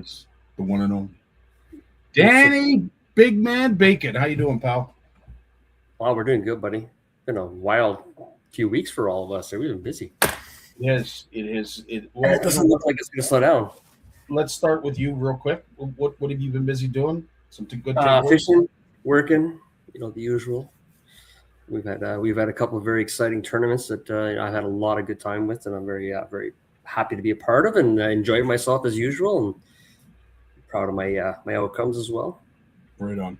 is the one and only Danny Big Man Bacon. How you doing, pal? Wow, we're doing good, buddy. Been a wild few weeks for all of us. We've been busy. Yes, it is. Well, it doesn't look like it's going to slow down. Let's start with you real quick. What have you been busy doing? Something good? Fishing, working, the usual. We've had a couple of very exciting tournaments that I've had a lot of good time with, and I'm very happy to be a part of, and enjoying myself as usual, and proud of my my outcomes as well. Right on.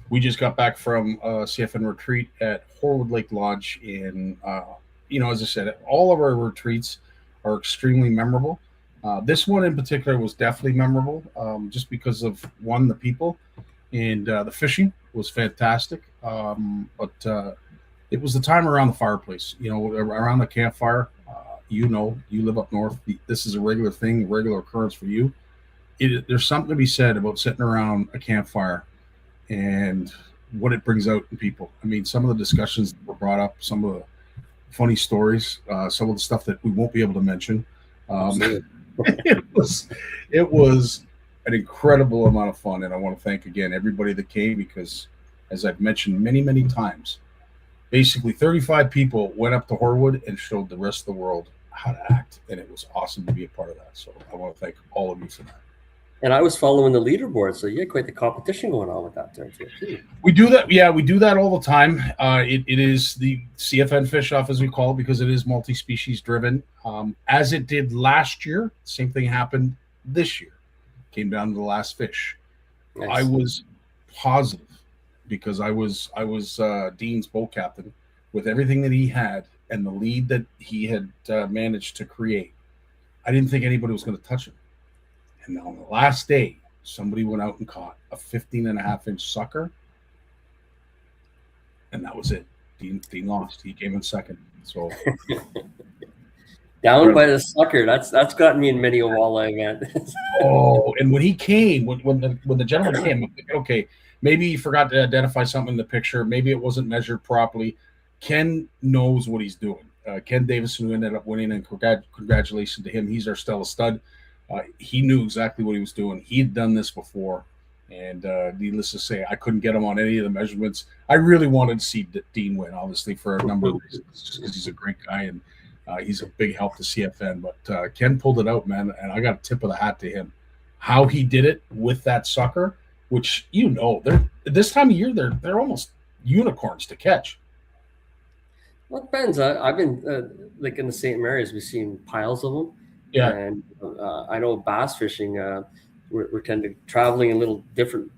We just got back from a CFN retreat at Horwood Lake Lodge, and as I said, all of our retreats are extremely memorable. This one in particular was definitely memorable, just because of the people, and the fishing was fantastic. But it was the time around the fireplace, around the campfire. You live up north. This is a regular thing, regular occurrence for you. There's something to be said about sitting around a campfire and what it brings out in people. I mean, some of the discussions that were brought up, some of the funny stories, some of the stuff that we won't be able to mention. It was an incredible amount of fun, and I want to thank again everybody that came, because, as I've mentioned many, many times, basically 35 people went up to Horwood and showed the rest of the world how to act, and it was awesome to be a part of that. So I want to thank all of you for that. And I was following the leaderboard, so you had quite the competition going on with that too. We do that. Yeah, we do that all the time. It is the CFN fish off, as we call it, because it is multi-species driven. As it did last year, same thing happened this year. Came down to the last fish. Nice. I was positive, because I was Dean's boat captain, with everything that he had and the lead that he had managed to create. I didn't think anybody was going to touch him. And on the last day, somebody went out and caught a 15.5-inch sucker, and that was it. Dean lost. He came in second. So down by the sucker. That's gotten me in many a walleye, man. Oh, and when he came, when the gentleman came, I'm thinking, okay, maybe he forgot to identify something in the picture. Maybe it wasn't measured properly. Ken knows what he's doing. Ken Davison, who ended up winning, and congratulations to him. He's our Stella stud. He knew exactly what he was doing. He had done this before, and needless to say, I couldn't get him on any of the measurements. I really wanted to see Dean win, obviously, for a number of reasons, just because he's a great guy, and he's a big help to CFN. But Ken pulled it out, man, and I got a tip of the hat to him. How he did it with that sucker, which, they're this time of year, they're almost unicorns to catch. Well, it depends. I've been like in the St. Mary's, we've seen piles of them. Yeah, and I know bass fishing. We're kind of traveling in little different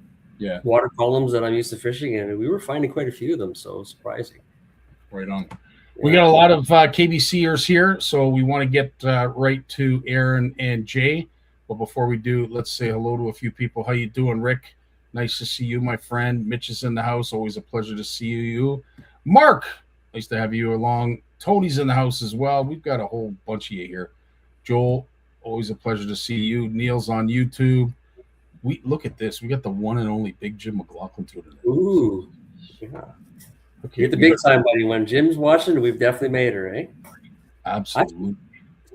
water columns that I'm used to fishing, and we were finding quite a few of them. So it was surprising. Right on. Yeah. We got a lot of KBCers here, so we want to get right to Eron and Jay. But before we do, let's say hello to a few people. How you doing, Rick? Nice to see you, my friend. Mitch is in the house. Always a pleasure to see you. Mark, nice to have you along. Tony's in the house as well. We've got a whole bunch of you here. Joel, always a pleasure to see you. Neil's on YouTube. We look at this. We got the one and only Big Jim McLaughlin today. Ooh, yeah. Okay, get the big time, buddy. When Jim's watching, we've definitely made her, eh? Absolutely.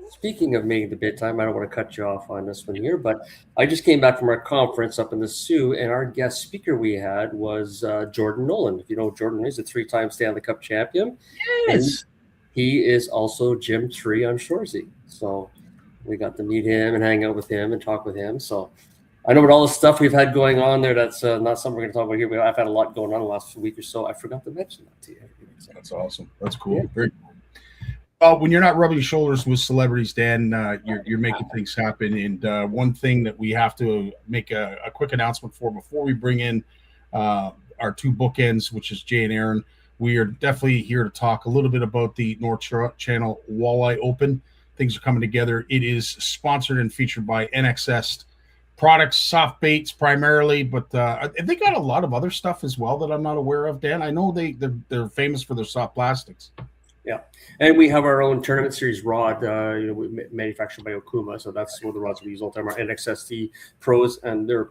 Speaking of making the big time, I don't want to cut you off on this one here, but I just came back from our conference up in the Sioux, and our guest speaker we had was Jordan Nolan. If you know Jordan, he's a 3-time Stanley Cup champion. Yes. And he is also Gym 3 on Shoresy. So we got to meet him and hang out with him and talk with him. So I know with all the stuff we've had going on there, that's not something we're going to talk about here. But I've had a lot going on the last week or so. I forgot to mention that to you. So, that's awesome. That's cool. Yeah. Very cool. When you're not rubbing shoulders with celebrities, Dan, you're making things happen. And one thing that we have to make a quick announcement for before we bring in our two bookends, which is Jay and Eron, we are definitely here to talk a little bit about the North Channel Walleye Open. Things are coming together. It is sponsored and featured by NXS products, soft baits primarily, but they got a lot of other stuff as well that I'm not aware of, Dan. I know they're famous for their soft plastics. Yeah, and we have our own tournament series rod, manufactured by Okuma. So that's one of the rods we use all the time. Our NXST Pros, and they're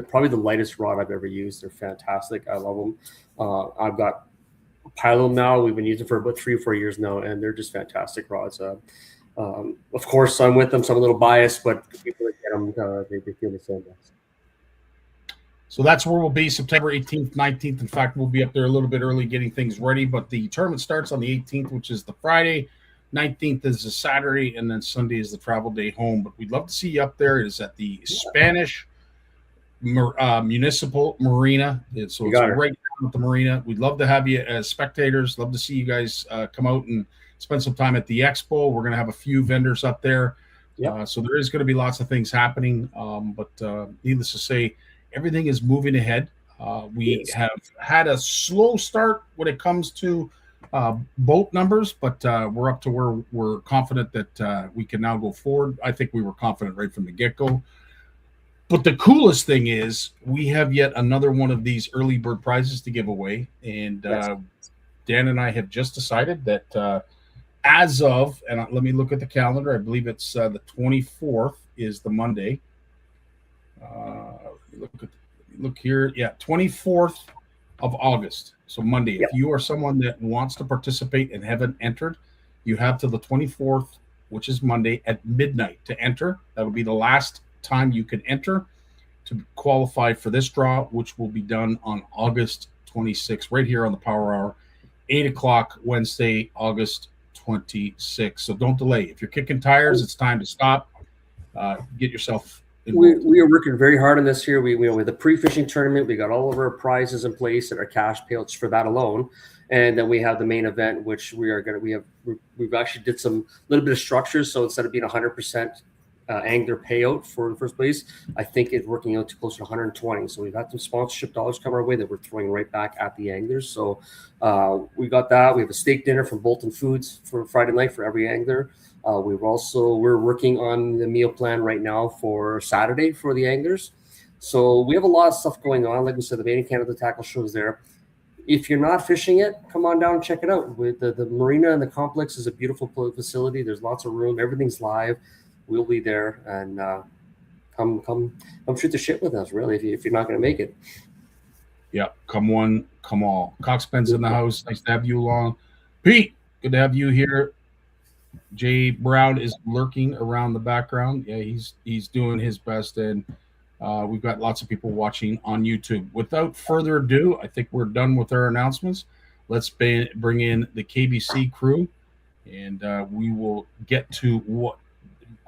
probably the lightest rod I've ever used. They're fantastic. I love them. I've got a pile of them now. We've been using for about 3 or 4 years now, and they're just fantastic rods. Of course, I'm with them, so I'm a little biased, but the people that get them, they feel the same. So that's where we'll be, September 18th, 19th. In fact, we'll be up there a little bit early getting things ready, but the tournament starts on the 18th, which is the Friday. 19th is the Saturday, and then Sunday is the travel day home. But we'd love to see you up there. It is at the Spanish Municipal Marina. So it's right down at the marina. We'd love to have you as spectators. Love to see you guys come out and spend some time at the expo. We're going to have a few vendors up there. Yep. So there is going to be lots of things happening. But needless to say, everything is moving ahead. We have had a slow start when it comes to boat numbers, but we're up to where we're confident that we can now go forward. I think we were confident right from the get-go. But the coolest thing is we have yet another one of these early bird prizes to give away. And Dan and I have just decided that as of, and let me look at the calendar, I believe it's the 24th is the Monday. Look here. Yeah, 24th of August. So Monday. Yep. If you are someone that wants to participate and haven't entered, you have till the 24th, which is Monday at midnight to enter. That'll be the last time you can enter to qualify for this draw, which will be done on August 26th, right here on the Power Hour, 8 o'clock Wednesday, August 26th. So don't delay. If you're kicking tires, it's time to stop. Get yourself involved. We are working very hard on this here. With the pre-fishing tournament, we got all of our prizes in place and our cash payouts for that alone. And then we have the main event, which we've actually did some little bit of structure. So instead of being 100% angler payout for the first place, I think it's working out to closer to 120. So we've had some sponsorship dollars come our way that we're throwing right back at the anglers. So we got that. We have a steak dinner from Bolton Foods for Friday night for every angler. We're working on the meal plan right now for Saturday for the anglers. So we have a lot of stuff going on. Like we said, the Maine Canada Tackle Show is there. If you're not fishing it, come on down and check it out. With the marina and the complex is a beautiful facility. There's lots of room. Everything's live. We'll be there, and come shoot the shit with us. Really, if you're not going to make it. Yeah, come one, come all. Coxpen's in the house. Nice to have you along. Pete, good to have you here. Jay Brown is lurking around the background. Yeah, he's doing his best, and we've got lots of people watching on YouTube. Without further ado, I think we're done with our announcements. Let's bring in the KBC crew, and we will get to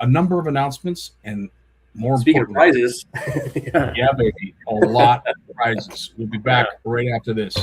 a number of announcements and more Speaking of prizes. Yeah, baby, a lot of prizes. We'll be back right after this.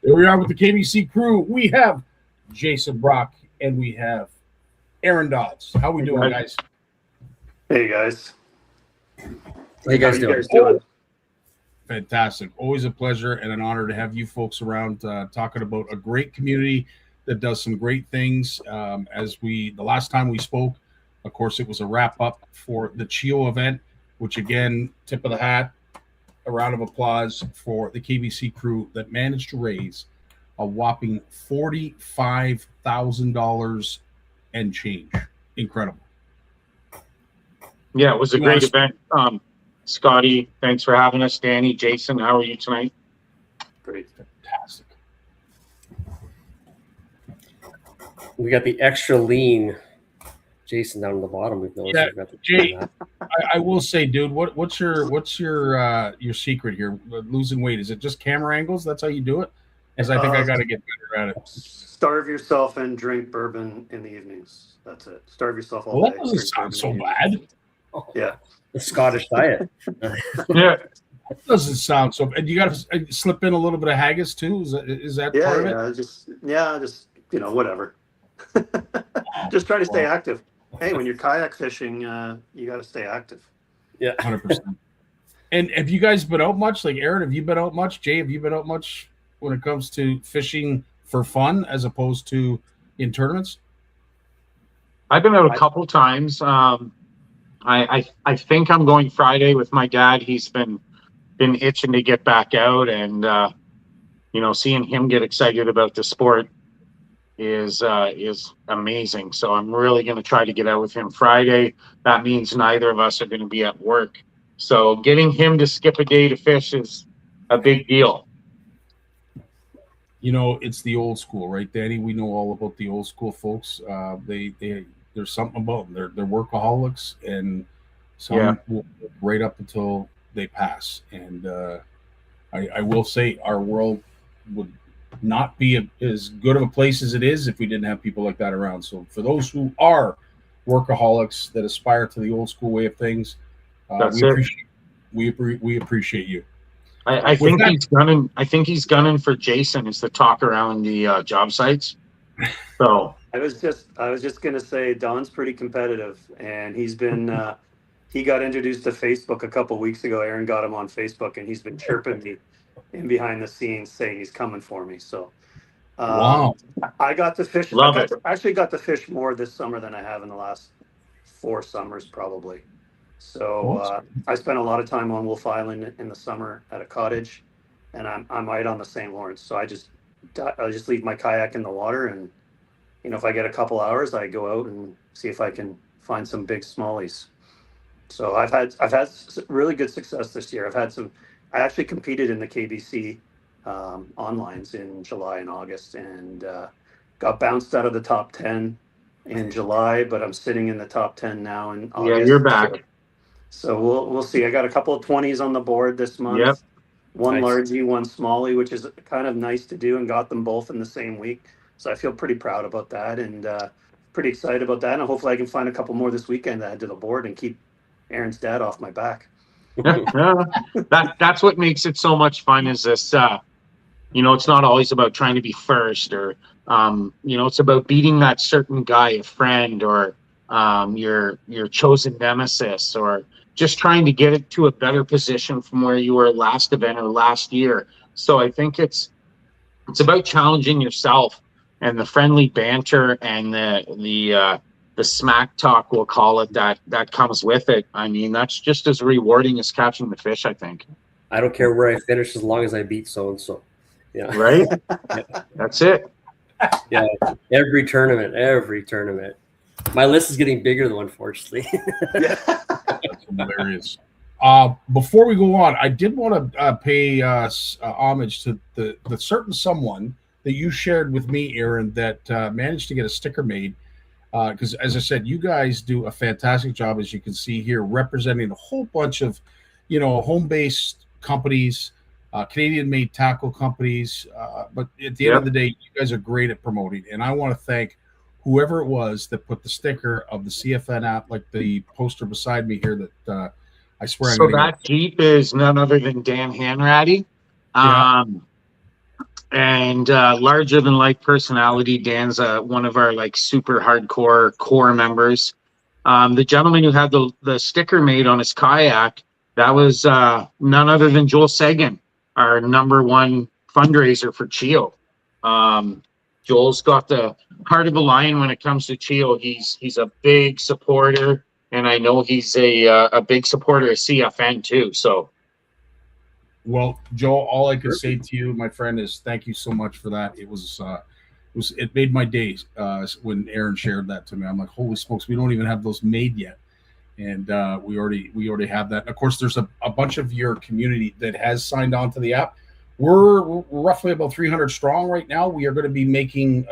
Here we are with the KBC crew. We have Jason Brock and we have Eron Dodds. How we doing, guys? Hey, guys. How you guys doing? Fantastic. Always a pleasure and an honor to have you folks around talking about a great community that does some great things. The last time we spoke, of course, it was a wrap up for the CHIO event, which again, tip of the hat. A round of applause for the KBC crew that managed to raise a whopping $45,000 and change. Incredible. Yeah, it was a great event. Scottie, thanks for having us. Danny, Jason, how are you tonight? Great. Fantastic. We got the extra lean Jason down at the bottom. We've noticed. Yeah, We've got the, Jay, I will say, dude, what's your secret here? Losing weight? Is it just camera angles? That's how you do it? Because I think I got to get better at it. Starve yourself and drink burban in the evenings. That's it. Starve yourself all Well, day. that doesn't drink sound bourbon so in the bad. evenings. Yeah. the Scottish diet. Yeah. That doesn't sound so. And you got to slip in a little bit of haggis too. Is that Yeah, part of it? just whatever. Just try to stay active. Hey, when you're kayak fishing, you got to stay active. Yeah. 100%. And have you guys been out much? Like Aaron, have you been out much? Jay, have you been out much when it comes to fishing for fun as opposed to in tournaments? I've been out a couple times. I think I'm going Friday with my dad. He's been itching to get back out, and seeing him get excited about the sport is amazing. So I'm really going to try to get out with him Friday. That means neither of us are going to be at work. So getting him to skip a day to fish is a big deal. It's the old school, right, Danny? We know all about the old school folks. There's something about them. They're workaholics, and some will work right up until they pass. And I will say our world would not be as good of a place as it is if we didn't have people like that around. So for those who are workaholics that aspire to the old school way of things, we appreciate you. I think he's gunning for Jason as the talk around the job sites. So I was just gonna say Don's pretty competitive, and he's been he got introduced to Facebook a couple weeks ago. Aaron got him on Facebook, and he's been chirping me in behind the scenes saying he's coming for me. So wow, I got to fish. Actually got to fish more this summer than I have in the last 4 summers probably. So I spent a lot of time on Wolf Island in the summer at a cottage, and I'm right on the St. Lawrence. So I just leave my kayak in the water, and if I get a couple hours, I go out and see if I can find some big smallies. So I've had really good success this year. I actually competed in the KBC onlines in July and August, and got bounced out of the top 10 in July, but I'm sitting in the top 10 now in August. Yeah, you're back. So we'll see. I got a couple of 20s on the board this month. Yep. One largie, one smallie, which is kind of nice to do, and got them both in the same week. So I feel pretty proud about that, and pretty excited about that. And hopefully I can find a couple more this weekend to add to the board and keep Aaron's dad off my back. That's what makes it so much fun, is this it's not always about trying to be first, or it's about beating that certain guy, a friend, or your chosen nemesis, or just trying to get it to a better position from where you were last event or last year. So I think it's about challenging yourself, and the friendly banter and the smack talk, we'll call it, that comes with it. I mean, that's just as rewarding as catching the fish, I think. I don't care where I finish as long as I beat so-and-so. Yeah. Right? That's it. Yeah. Every tournament. My list is getting bigger though, unfortunately. That's hilarious. Before we go on, I did want to pay homage to the certain someone that you shared with me, Aaron, that managed to get a sticker made. Because as I said, you guys do a fantastic job, as you can see here, representing a whole bunch of, home-based companies, Canadian-made tackle companies. But at the end of the day, you guys are great at promoting. And I want to thank whoever it was that put the sticker of the CFN app, like the poster beside me here, that I swear. So that Jeep is none other than Dan Hanratty. And larger than life personality. Dan's one of our super hardcore core members. The gentleman who had the sticker made on his kayak, that was none other than Joel Sagan, our #1 fundraiser for Chio. Joel's got the heart of a lion when it comes to Chio. He's a big supporter, and I know he's a big supporter of CFN too. So. Well, Joel, all I can say to you, my friend, is thank you so much for that. It made my days when Aaron shared that to me. I'm like, holy smokes, we don't even have those made yet, and we already have that. And of course, there's a bunch of your community that has signed on to the app. we're roughly about 300 strong right now. We are going to be making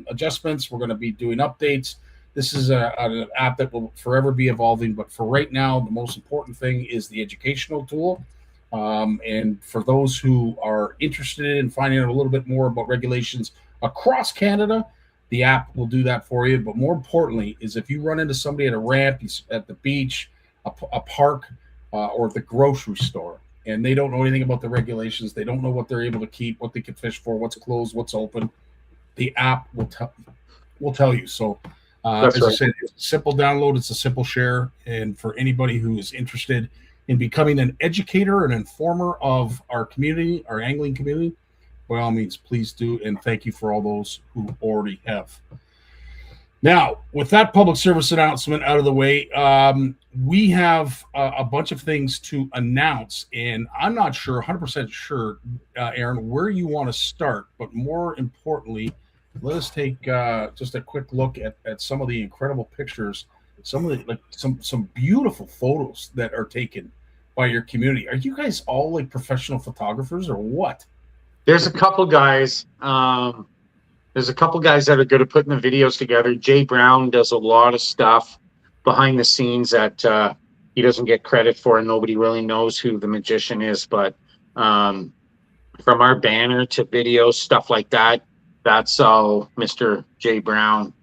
adjustments. We're going to be doing updates. This is an app that will forever be evolving. But for right now, the most important thing is the educational tool. And for those who are interested in finding out a little bit more about regulations across Canada, the app will do that for you. But more importantly is if you run into somebody at a ramp, at the beach, a park, or the grocery store, and they don't know anything about the regulations, they don't know what they're able to keep, what they can fish for, what's closed, what's open, the app will tell you. So as I said, it's a simple download, it's a simple share, and for anybody who is interested in becoming an educator, an informer of our community, our angling community, by all means, please do, and thank you for all those who already have. Now, with that public service announcement out of the way, we have a bunch of things to announce, and I'm not sure, 100% sure, Eron, where you want to start, but more importantly, let us take just a quick look at some of the incredible pictures, some of the some beautiful photos that are taken by your community. Are you guys all like professional photographers or what? There's a couple guys. There's a couple guys that are good at putting the videos together. Jay Brown does a lot of stuff behind the scenes that he doesn't get credit for, and nobody really knows who the magician is. But from our banner to videos, stuff like that, that's all Mr. Jay Brown.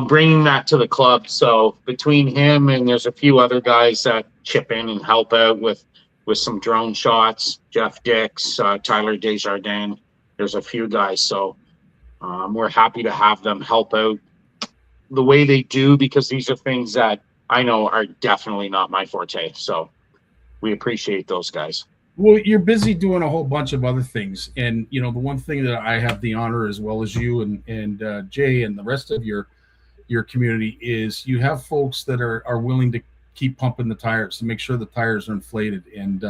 Bringing that to the club. So between him and there's a few other guys that chip in and help out with some drone shots. Jeff Dix, Tyler Desjardins. There's a few guys, so we're happy to have them help out the way they do, because these are things that I know are definitely not my forte. So we appreciate those guys. Well, you're busy doing a whole bunch of other things, and the one thing that I have the honor, as well as you and Jay and the rest of your community, is you have folks that are willing to keep pumping the tires to make sure the tires are inflated. And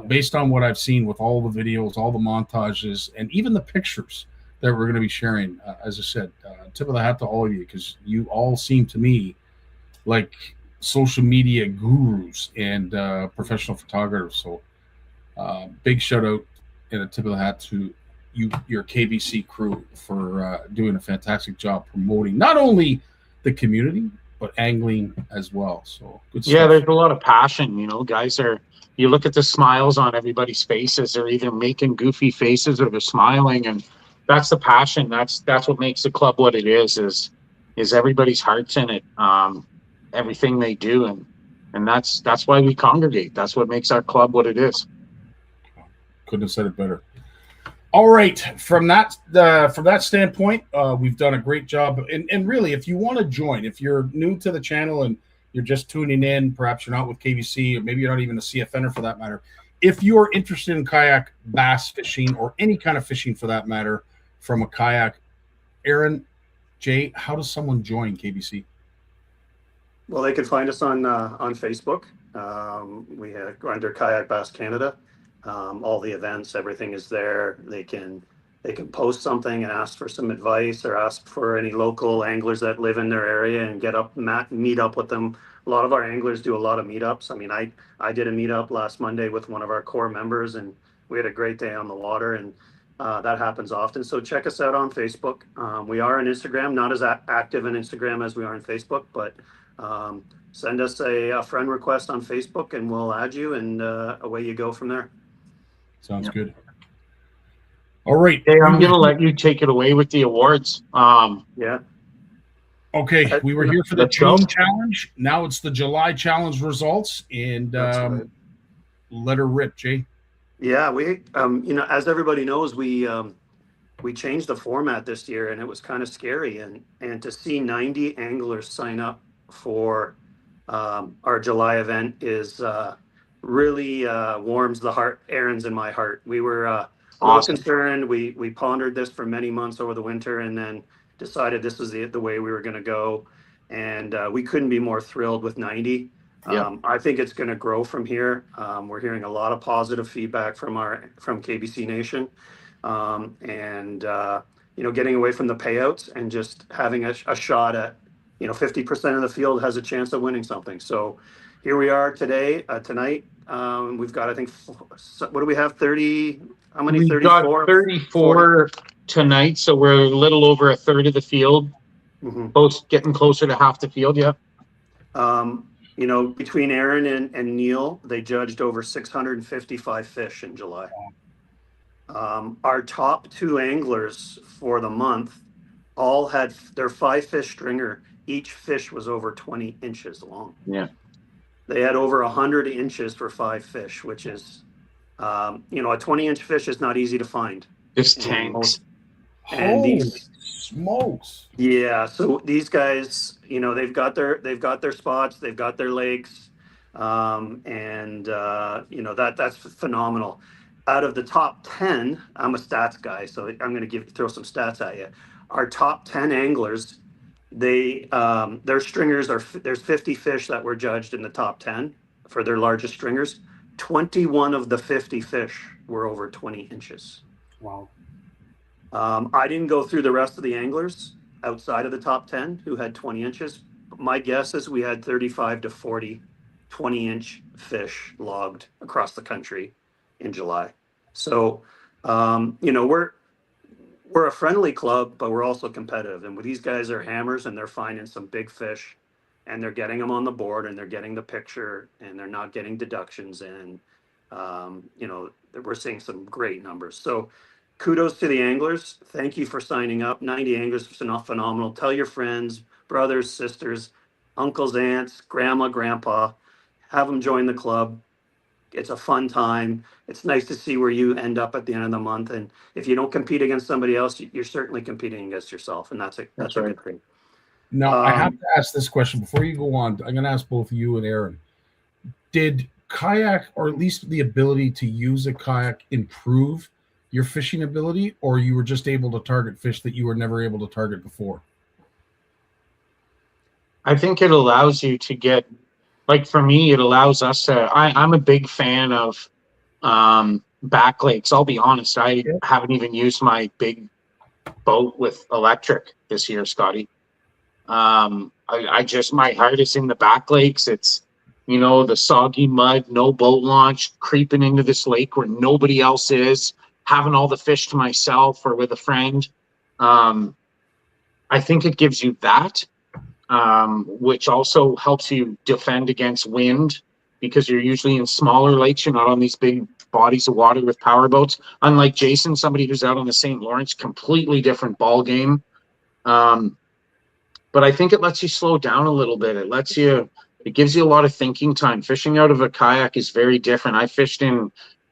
based on what I've seen with all the videos, all the montages, and even the pictures that we're going to be sharing, as I said, tip of the hat to all of you, because you all seem to me like social media gurus and professional photographers. So big shout out and a tip of the hat to your KBC crew for doing a fantastic job promoting not only the community but angling as well. So good stuff. Yeah, there's a lot of passion. Guys you look at the smiles on everybody's faces. They're either making goofy faces or they're smiling, and that's the passion. That's what makes the club what it is everybody's heart's in it. Everything they do, and that's why we congregate. That's what makes our club what it is. Couldn't have said it better. All right, from that standpoint, we've done a great job. And really, if you want to join, if you're new to the channel and you're just tuning in, perhaps you're not with KBC, or maybe you're not even a CFNer for that matter. If you are interested in kayak bass fishing, or any kind of fishing for that matter, from a kayak, Eron, Jay, how does someone join KBC? Well, they can find us on Facebook. We are under Kayak Bass Canada. All the events, everything is there. They can post something and ask for some advice, or ask for any local anglers that live in their area and meet up with them. A lot of our anglers do a lot of meetups. I mean, I did a meetup last Monday with one of our core members, and we had a great day on the water, and that happens often. So check us out on Facebook. We are on Instagram, not as active on Instagram as we are on Facebook, but send us a friend request on Facebook and we'll add you, and away you go from there. Sounds good. All right. Hey, I'm going to let you take it away with the awards. Yeah. Okay. We were here for the June challenge. Now it's the July challenge results, and right. Let her rip, Jay. Yeah, we, as everybody knows, we changed the format this year, and it was kind of scary. And to see 90 anglers sign up for our July event is really warms the heart, Eron's and my heart. We were all concerned. We pondered this for many months over the winter, and then decided this was the way we were going to go. And we couldn't be more thrilled with 90. I think it's going to grow from here. We're hearing a lot of positive feedback from KBC Nation, and getting away from the payouts and just having a shot at 50% of the field has a chance of winning something. So here we are tonight. We've got, I think, what do we have? 30? How many? We've got 34? 34 tonight, so we're a little over a third of the field. Both getting closer to half the field. Yeah. You know, between Eron and Neil, they judged over 655 fish in July. Our top 2 anglers for the month all had their 5-fish stringer. Each fish was over 20 inches long. Yeah. They had over 100 inches for 5 fish, which is, you know, a 20-inch fish is not easy to find. Just tanks. And Holy smokes. Yeah, so these guys, you know, they've got their spots, they've got their lakes, and you know, that's phenomenal. Out of the top 10, I'm a stats guy, so I'm going to throw some stats at you. Our top 10 anglers, their stringers there's 50 fish that were judged in the top 10 for their largest stringers. 21 of the 50 fish were over 20 inches. Wow. I didn't go through the rest of the anglers outside of the top 10 who had 20 inches. My guess is we had 35 to 40 20-inch fish logged across the country in July. So, you know, we're a friendly club, but we're also competitive. And these guys are hammers, and they're finding some big fish, and they're getting them on the board, and they're getting the picture, and they're not getting deductions in. You know, we're seeing some great numbers. So kudos to the anglers. Thank you for signing up. 90 anglers is phenomenal. Tell your friends, brothers, sisters, uncles, aunts, grandma, grandpa. Have them join the club. It's a fun time. It's nice to see where you end up at the end of the month. And if you don't compete against somebody else, you're certainly competing against yourself. And that's a good thing. Now, I have to ask this question before you go on. I'm going to ask both you and Eron. Did kayak, or at least the ability to use a kayak, improve your fishing ability, or you were just able to target fish that you were never able to target before? I think it allows you to get, like for me, it allows us to, I'm a big fan of back lakes. I'll be honest, I haven't even used my big boat with electric this year, Scottie. I just, my heart is in the back lakes. It's, you know, the soggy mud, no boat launch, creeping into this lake where nobody else is, having all the fish to myself or with a friend. I think it gives you that, which also helps you defend against wind, because you're usually in smaller lakes. You're not on these big bodies of water with power boats. Unlike Jason, somebody who's out on the St. Lawrence, completely different ball game. But I think it lets you slow down a little bit. It gives you a lot of thinking time. Fishing out of a kayak is very different. I fished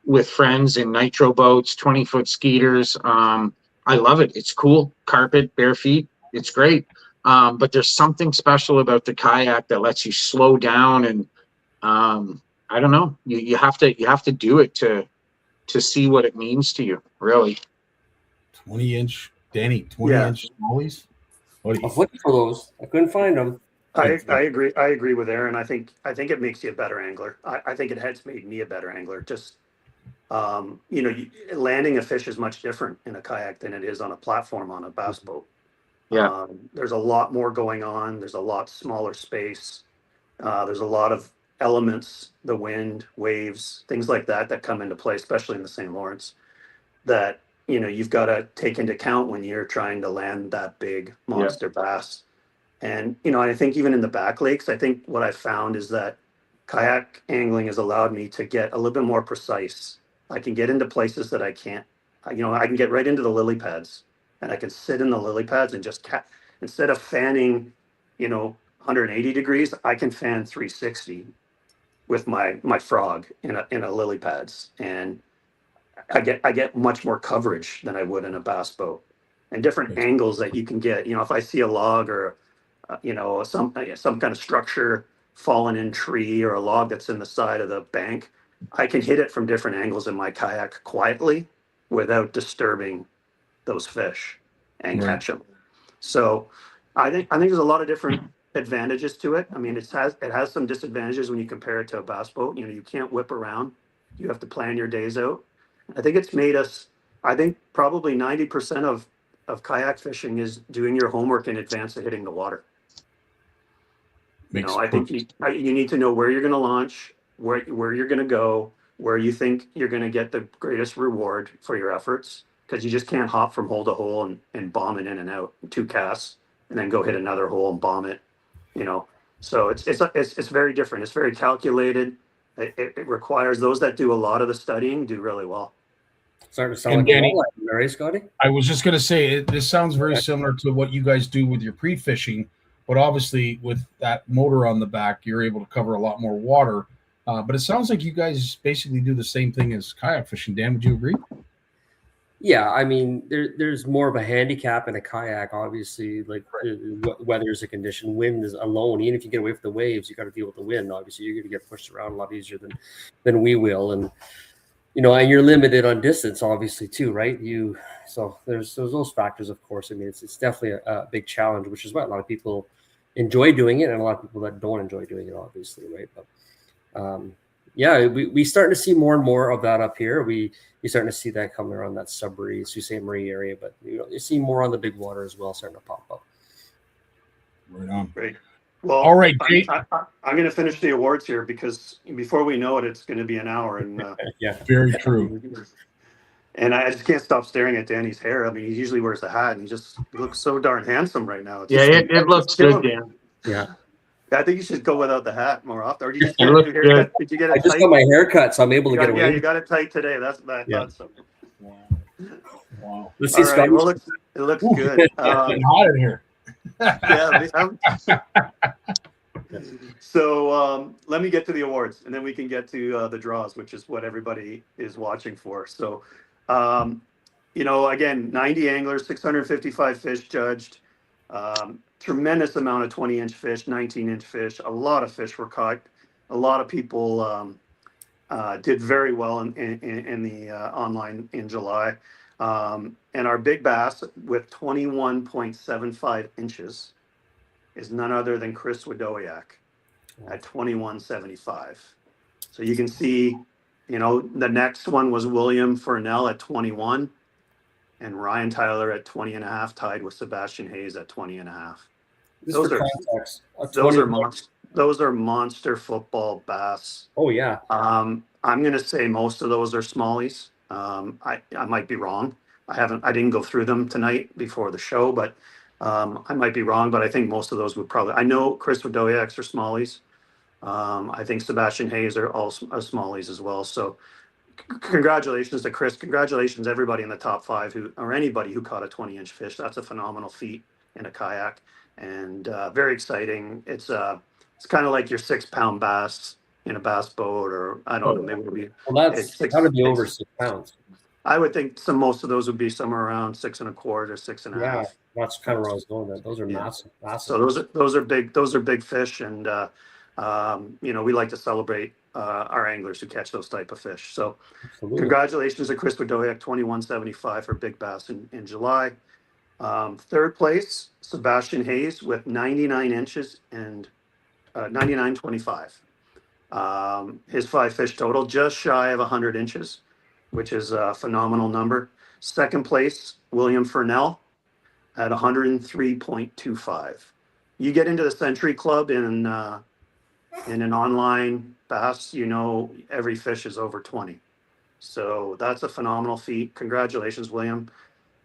with friends in nitro boats, 20-foot skeeters. I love it. It's cool. Carpet, bare feet. It's great. But there's something special about the kayak that lets you slow down, and I don't know. You have to do it to see what it means to you, really. 20-inch, Danny, 20-inch smallies? I was looking for those. I couldn't find them. I agree. I agree with Eron. I think it makes you a better angler. I think it has made me a better angler. Just you know, landing a fish is much different in a kayak than it is on a platform on a bass boat. Yeah. There's a lot more going on. There's a lot smaller space. There's a lot of elements, the wind, waves, things like that come into play, especially in the St. Lawrence, that, you know, you've got to take into account when you're trying to land that big monster bass. And, you know, I think even in the back lakes, I think what I found is that kayak angling has allowed me to get a little bit more precise. I can get into places that I can't, you know, I can get right into the lily pads, and I can sit in the lily pads and just instead of fanning, you know, 180 degrees, I can fan 360 with my frog in a lily pads. And I get much more coverage than I would in a bass boat, and different angles that you can get. You know, if I see a log or you know, some kind of structure, fallen in tree, or a log that's in the side of the bank, I can hit it from different angles in my kayak quietly without disturbing those fish and catch them. So I think there's a lot of different advantages to it. I mean, it has some disadvantages when you compare it to a bass boat. You know, you can't whip around. You have to plan your days out. I think it's made us, I think probably 90% of kayak fishing is doing your homework in advance of hitting the water. You know, I think you need to know where you're going to launch. where you're going to go, where you think you're going to get the greatest reward for your efforts, because you just can't hop from hole to hole and bomb it in and out, 2 casts, and then go hit another hole and bomb it, you know. So it's very different. It's very calculated. It requires those that do a lot of the studying do really well. Starting to sound And like Danny- a walleye, right, Scotty? I was just going to say, this sounds very similar to what you guys do with your pre-fishing, but obviously with that motor on the back, you're able to cover a lot more water. But it sounds like you guys basically do the same thing as kayak fishing. Dan, would you agree? Yeah, I mean, there's more of a handicap in a kayak, obviously. Like weather is a condition, wind is alone. Even if you get away from the waves, you got to deal with the wind. Obviously, you're going to get pushed around a lot easier than we will, and and you're limited on distance, obviously, too, right? So there's those factors, of course. I mean, it's definitely a big challenge, which is why a lot of people enjoy doing it, and a lot of people that don't enjoy doing it, obviously, right? But yeah, we starting to see more and more of that up here. We're starting to see that coming around that Sudbury, Sault Ste. Marie area, but you see more on the big water as well, starting to pop up. Right on. Great. Well, All right, Jake. I'm going to finish the awards here, because before we know it, it's going to be an hour. And Yeah, Very true. And I just can't stop staring at Danny's hair. I mean, he usually wears the hat, and he looks so darn handsome right now. It's Yeah, just- it looks good, Dan. yeah. I think you should go without the hat more often. Or did you just It get looks your haircut? Did you get it I just tight? got my hair cut, so I'm able to get away. Yeah, you got it tight today. That's what I Yeah. thought so. Wow. Let's see, All right. Scotty. Well, it looks good. Getting hot in here. So let me get to the awards, and then we can get to the draws, which is what everybody is watching for. So, again, 90 anglers, 655 fish judged, tremendous amount of 20-inch fish, 19-inch fish. A lot of fish were caught. A lot of people did very well in the online in July. And our big bass with 21.75 inches is none other than Chris Wadowiak at 21.75. So you can see, the next one was William Furnell at 21, and Ryan Tyler at 20 and a half, tied with Sebastian Hayes at 20 and a half. Just Those for are- context, Those are monster football bass. Oh yeah, I'm going to say most of those are smallies. I might be wrong. I didn't go through them tonight before the show, but I might be wrong. But I think most of those would probably. I know Chris Wadowiak's are smallies. I think Sebastian Hayes are all smallies as well. So congratulations to Chris. Congratulations everybody in the top 5 or anybody who caught a 20-inch fish. That's a phenomenal feat in a kayak, and very exciting. It's kind of like your 6-pound bass in a bass boat, or I don't know, maybe it'll be. well that's It's got to be over 6 pounds. I would think most of those would be somewhere around 6 1/4, 6 1/2. Yeah, that's kind of where I was going. Those are Yeah. massive. So those are big. Those are big fish, and we like to celebrate our anglers who catch those type of fish. So Absolutely. congratulations to Chris Wadowiak, 21.75 for big bass in July. Third place, Sebastian Hayes with 99 inches and 99.25. His 5 fish total, just shy of 100 inches, which is a phenomenal number. Second place, William Furnell at 103.25. You get into the Century Club in an online bass, every fish is over 20. So that's a phenomenal feat. Congratulations, William.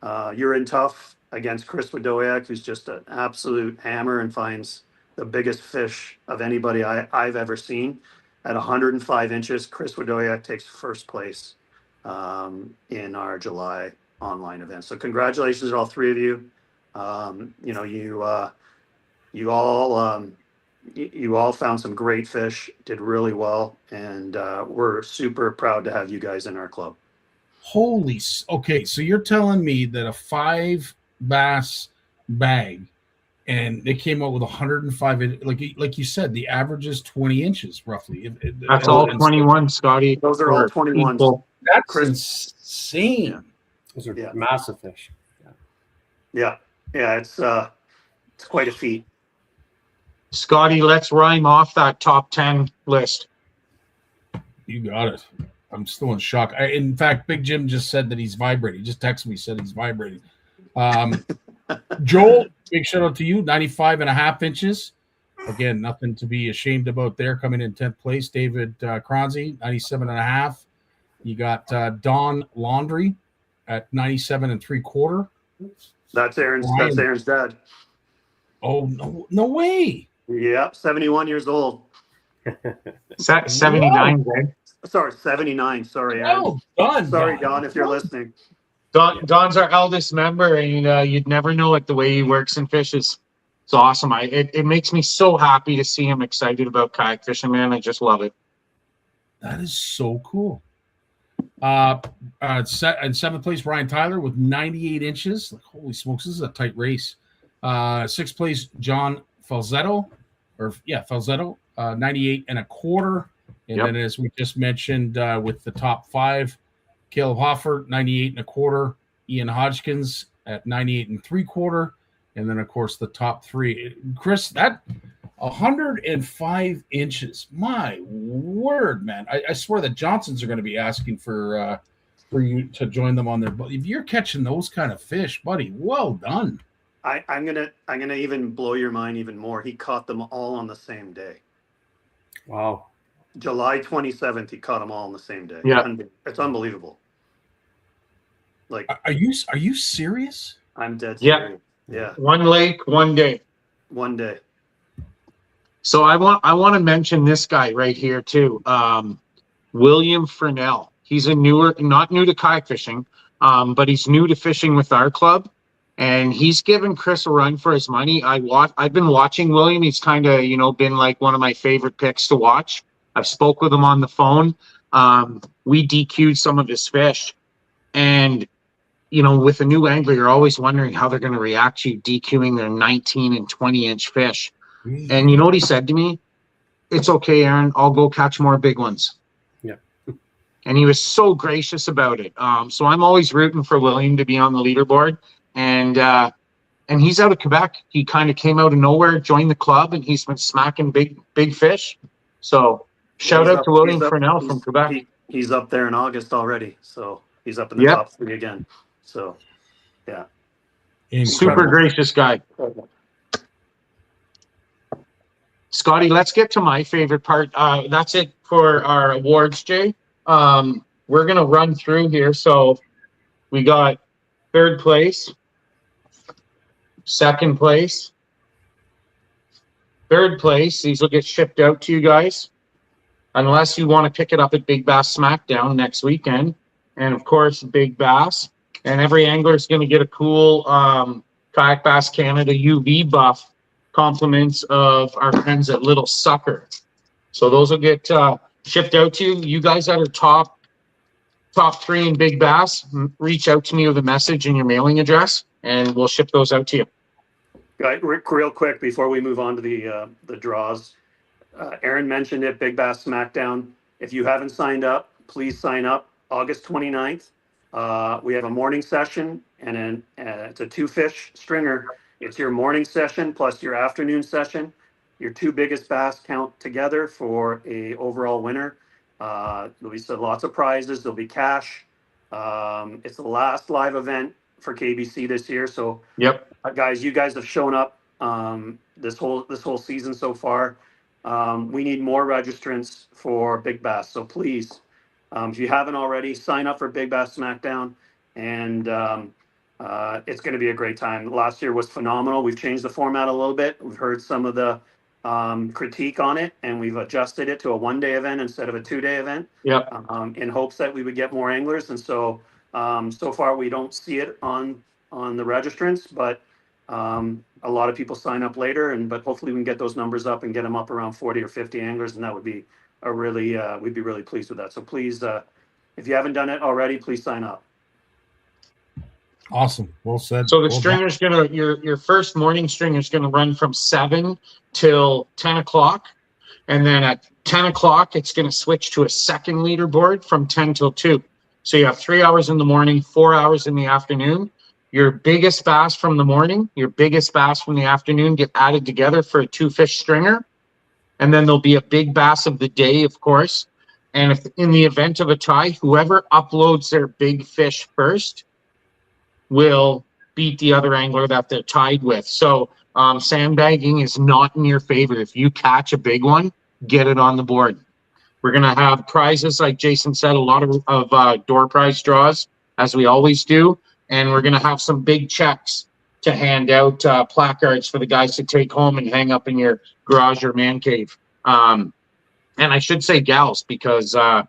You're in tough against Chris Wadowiak, who's just an absolute hammer and finds the biggest fish of anybody I've ever seen. At 105 inches, Chris Wadowiak takes first place in our July online event. So congratulations to all 3 of you. You all found some great fish, did really well, and we're super proud to have you guys in our club. Okay, so you're telling me that a 5 bass bag, and they came out with 105, like you said, the average is 20 inches roughly. That's all 21, Scotty. Those are all 21s. People. That's insane. Those are Yeah. massive fish. Yeah, it's quite a feat. Scotty, let's rhyme off that top 10 list. You got it. I'm still in shock. In fact, Big Jim just said that he's vibrating. He just texted me, said he's vibrating. Joel, big shout out to you. 95 and a half inches. Again, nothing to be ashamed about there. Coming in 10th place, David Kronze, 97.5. You got Don Laundry at 97.75. That's Aaron's dad. Oh, no way. Yep, 71 years old. 79, right? Sorry, 79. Sorry, Aaron. Well done. Sorry, Don, if you're listening. Don's our eldest member, and you'd never know it the way he works and fishes. It's awesome. It makes me so happy to see him excited about kayak fishing, man. I just love it. That is so cool. In 7th place, Ryan Tyler with 98 inches. Like, holy smokes, this is a tight race. 6th place, John Falzetto, 98.25. And then, as we just mentioned, with the top 5, Caleb Hoffer, 98.25. Ian Hodgkins at 98.75. And then, of course, the top 3. Chris, that 105 inches. My word, man. I swear the Johnsons are going to be asking for you to join them on their boat. If you're catching those kind of fish, buddy, well done. I'm gonna even blow your mind even more. He caught them all on the same day. Wow. July 27th, he caught them all on the same day. Yeah. It's unbelievable. Like, Are you serious? I'm dead Yeah. serious. Yeah. One lake, one day. One day. So I want to mention this guy right here too, William Fresnel. He's not new to kayak fishing, but he's new to fishing with our club, and he's given Chris a run for his money. I've been watching William. He's kind of been like one of my favorite picks to watch. I've spoke with him on the phone. We DQ'd some of his fish, and with a new angler, you're always wondering how they're going to react to you DQing their 19 and 20 inch fish. And you know what he said to me? It's okay, Aaron. I'll go catch more big ones. Yeah. And he was so gracious about it. So I'm always rooting for William to be on the leaderboard. And he's out of Quebec. He kind of came out of nowhere, joined the club, and he's been smacking big fish. So shout out to William Fresnel from Quebec. He's up there in August already. So he's up in the top 3 again. So, yeah. Incredible. Super gracious guy. Scottie, let's get to my favorite part. That's it for our awards, Jay. We're going to run through here. So we got 3rd place, 2nd place, 3rd place. These will get shipped out to you guys, unless you want to pick it up at Big Bass Smackdown next weekend. And, of course, Big Bass. And every angler is going to get a cool Kayak Bass Canada UV buff, compliments of our friends at Little Sucker. So those will get shipped out to you. You guys that are top 3 in Big Bass, reach out to me with a message and your mailing address, and we'll ship those out to you. Right, real quick before we move on to the draws, Aaron mentioned it, Big Bass Smackdown. If you haven't signed up, please sign up. August 29th. We have a morning session, and then it's a 2-fish stringer. It's your morning session plus your afternoon session. Your 2 biggest bass count together for a overall winner. There'll be lots of prizes. There'll be cash. It's the last live event for KBC this year. So, guys, you guys have shown up this whole season so far. We need more registrants for Big Bass. So please, if you haven't already, sign up for Big Bass Smackdown, and it's going to be a great time. Last year was phenomenal. We've changed the format a little bit. We've heard some of the critique on it, and we've adjusted it to a 1-day event instead of a 2-day event. In hopes that we would get more anglers. And so far we don't see it on the registrants, but a lot of people sign up later, but hopefully we can get those numbers up and get them up around 40 or 50 anglers, and that would be we'd be really pleased with that. So please, if you haven't done it already, please sign up. Awesome. Well said. So the stringer's your first morning stringer is gonna run from 7 till 10 o'clock, and then at 10 o'clock it's gonna switch to a second leaderboard from 10 till 2. So you have 3 hours in the morning, 4 hours in the afternoon. Your biggest bass from the morning, your biggest bass from the afternoon get added together for a 2-fish stringer. And then there'll be a big bass of the day, of course. And if in the event of a tie, whoever uploads their big fish first will beat the other angler that they're tied with. So Sandbagging is not in your favor. If you catch a big one, get it on the board. We're going to have prizes, like Jason said, a lot of door prize draws, as we always do. And we're going to have some big checks to hand out, placards for the guys to take home and hang up in your garage or man cave. And I should say gals, because I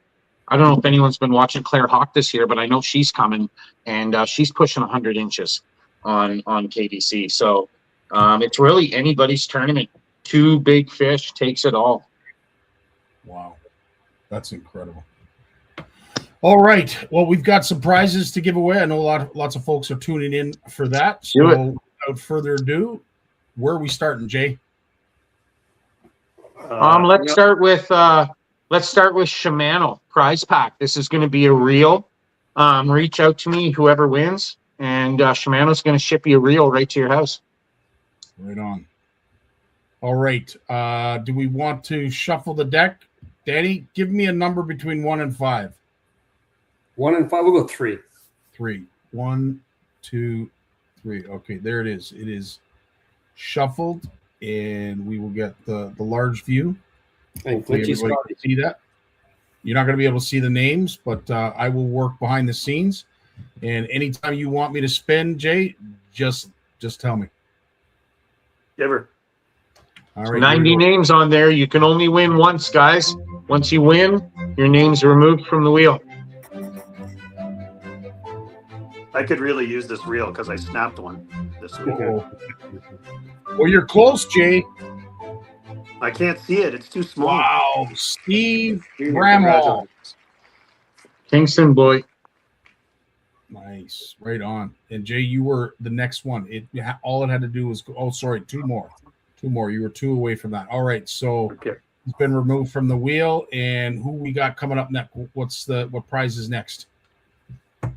don't know if anyone's been watching Claire Hawk this year, but I know she's coming, and she's pushing 100 inches on KDC. So it's really anybody's tournament. 2 big fish takes it all. Wow. That's incredible. All right. Well, we've got some prizes to give away. I know lots of folks are tuning in for that. So without further ado, where are we starting, Jay? Let's start with Shimano prize pack. This is going to be a reel. Reach out to me, whoever wins, and Shimano's going to ship you a reel right to your house. Right on. All right. Do we want to shuffle the deck? Danny, give me a number between 1 and 5. 1 and 5. We'll go 3. 3. 1, 2, 3. Okay, there it is. It is shuffled, and we will get the large view. Everybody can see that. You're not going to be able to see the names, but I will work behind the scenes. And anytime you want me to spin, Jay, just tell me. Ever. All right. 90 names on there. You can only win once, guys. Once you win, your name's removed from the wheel. I could really use this reel because I snapped one this week. Well, you're close, Jay. I can't see it. It's too small. Wow. Steve Bramall. Kingston boy. Nice. Right on. And Jay, you were the next one. All it had to do was go. Oh, sorry. 2 more. 2 more. You were 2 away from that. All right. So it's been removed from the wheel. And who we got coming up next? What prize is next?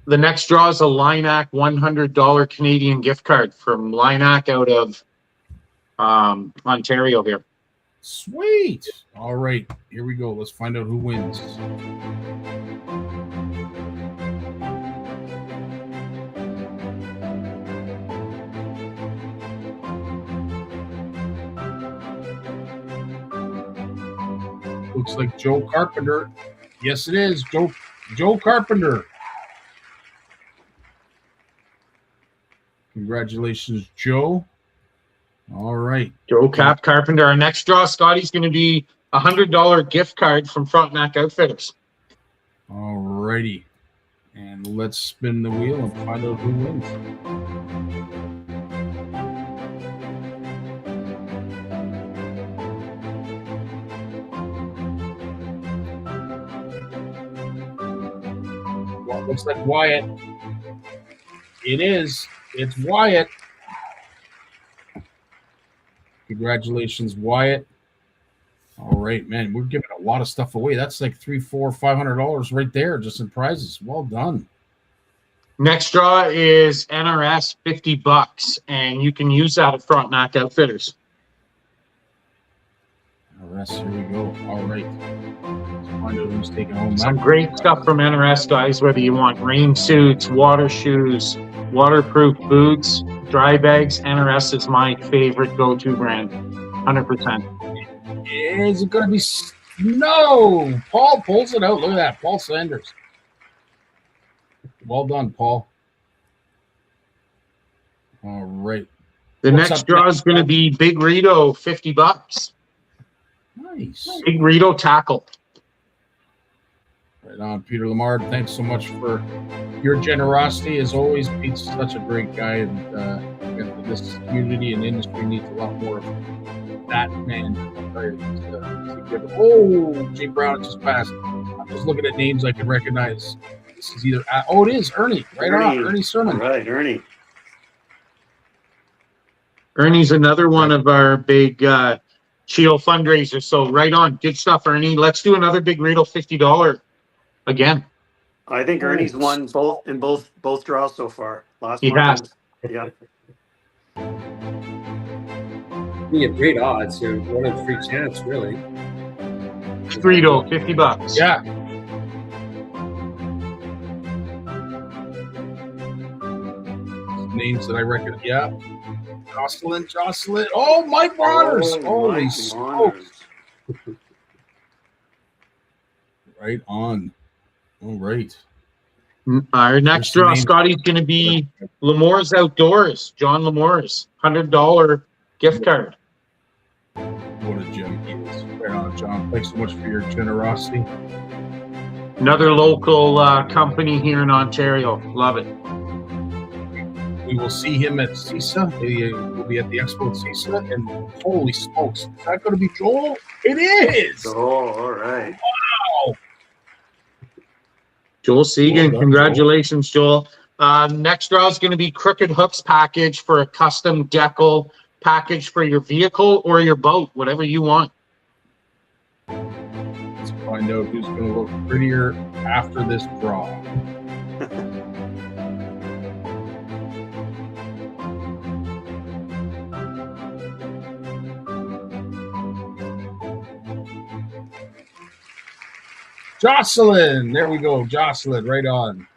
The next draw is a Linac $100 Canadian gift card from Linac out of Ontario here. Sweet. All right. Here we go. Let's find out who wins. Looks like Joe Carpenter. Yes, it is. Joe Carpenter. Congratulations, Joe. All right. Joe Carpenter. Our next draw, Scottie's going to be a $100 gift card from Frontenac Outfitters. All righty. And let's spin the wheel and find out who wins. Well, looks like Wyatt. It is. It's Wyatt. Congratulations, Wyatt. All right, man. We're giving a lot of stuff away. That's like $300, $400, $500 right there just in prizes. Well done. Next draw is NRS $50, and you can use that at Frontenac Outfitters. NRS, here we go. All right. Let's find out who's taking home. Some great stuff from NRS, guys, whether you want rain suits, water shoes, waterproof boots, dry bags. NRS is my favorite go-to brand, 100%. Is it going to be? No! Paul pulls it out. Look at that. Paul Sanders. Well done, Paul. All right. The next draw is going to be Big Rito, $50. Nice. Big Rito tackle. Right on, Peter Lamar. Thanks so much for your generosity. As always, Pete's such a great guy, and this community and industry needs a lot more of that man. Oh, Jay Brown just passed. I'm just looking at names I can recognize. This is either it is Ernie. Right on, Ernie Sermon. Right, Ernie. Ernie's another one of our big Chio fundraisers. So right on, good stuff, Ernie. Let's do another Big Rito $50 again. I think Ernie's won both draws so far. He has. Yeah. You get great odds. You're 1 in 3 chance, really. Rito, $50. Yeah. Names that I reckon. Yeah. Jocelyn. Oh, Mike Waters. Oh, Holy Mike smokes. Waters. Right on. All right. Our next draw, Scottie's going to be Lemore's Outdoors. John Lemore's $100 gift card. What a gem he is. Right on, John. Thanks so much for your generosity. Another local company here in Ontario. Love it. We will see him at CISA. He will be at the expo at CISA. And holy smokes, is that going to be Joel? It is. Oh, all right. Wow. Joel Segan, Well done, congratulations, Joel. Next draw is going to be Crooked Hooks package for a custom decal package for your vehicle or your boat, whatever you want. Let's find out who's going to look prettier after this draw. Jocelyn, there we go. Jocelyn, right on.